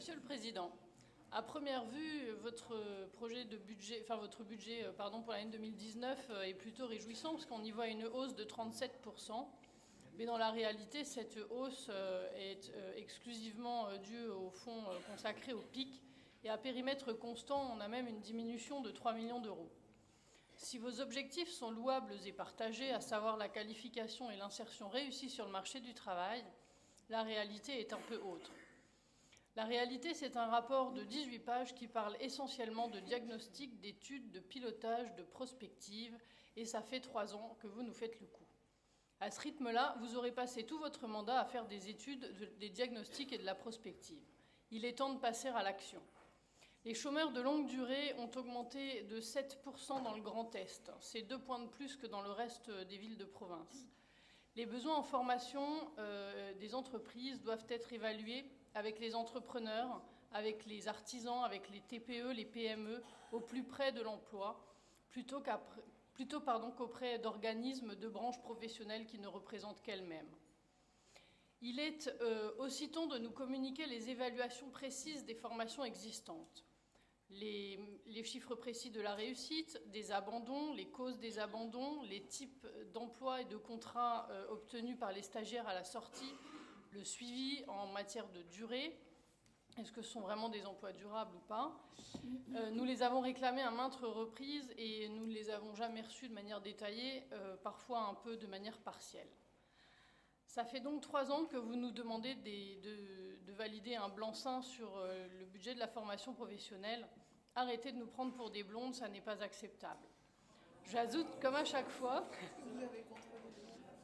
Monsieur le Président, à première vue, votre budget pour l'année 2019 est plutôt réjouissant parce qu'on y voit une hausse de 37%. Mais dans la réalité, cette hausse est exclusivement due au fonds consacré au PIC. Et à périmètre constant, on a même une diminution de 3 millions d'euros. Si vos objectifs sont louables et partagés, à savoir la qualification et l'insertion réussie sur le marché du travail, la réalité est un peu autre. La réalité, c'est un rapport de 18 pages qui parle essentiellement de diagnostic, d'études, de pilotage, de prospective, et ça fait 3 ans que vous nous faites le coup. À ce rythme-là, vous aurez passé tout votre mandat à faire des études, des diagnostics et de la prospective. Il est temps de passer à l'action. Les chômeurs de longue durée ont augmenté de 7% dans le Grand Est. C'est 2 points de plus que dans le reste des villes de province. Les besoins en formation des entreprises doivent être évalués avec les entrepreneurs, avec les artisans, avec les TPE, les PME, au plus près de l'emploi, plutôt qu'auprès d'organismes de branches professionnelles qui ne représentent qu'elles-mêmes. Il est aussi temps de nous communiquer les évaluations précises des formations existantes. Les chiffres précis de la réussite, des abandons, les causes des abandons, les types d'emplois et de contrats obtenus par les stagiaires à la sortie, le suivi en matière de durée, est-ce que ce sont vraiment des emplois durables ou pas? Nous les avons réclamés à maintes reprises et nous ne les avons jamais reçus de manière détaillée, parfois un peu de manière partielle. Ça fait donc 3 ans que vous nous demandez de valider un blanc-seing sur le budget de la formation professionnelle. Arrêtez de nous prendre pour des blondes, ça n'est pas acceptable. J'ajoute, comme à chaque fois,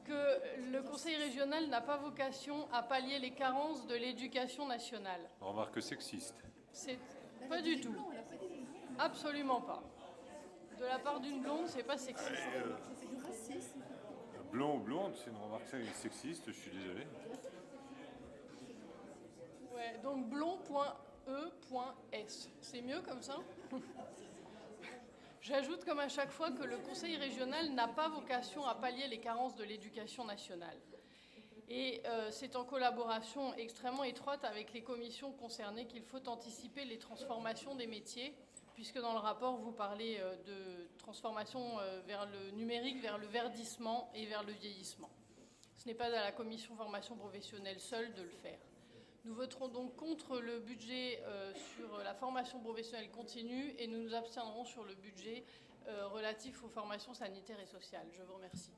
que le Conseil régional n'a pas vocation à pallier les carences de l'éducation nationale. Remarque sexiste. C'est pas du tout. Absolument pas. De la part d'une blonde, c'est pas sexiste. C'est du racisme. Blond ou blonde, c'est une remarque sexiste, je suis désolé. Ouais, donc blond.e.s. C'est mieux comme ça? J'ajoute comme à chaque fois que le Conseil régional n'a pas vocation à pallier les carences de l'éducation nationale. Et c'est en collaboration extrêmement étroite avec les commissions concernées qu'il faut anticiper les transformations des métiers, puisque dans le rapport, vous parlez de transformation vers le numérique, vers le verdissement et vers le vieillissement. Ce n'est pas à la commission formation professionnelle seule de le faire. Nous voterons donc contre le budget sur la formation professionnelle continue et nous nous abstiendrons sur le budget relatif aux formations sanitaires et sociales. Je vous remercie.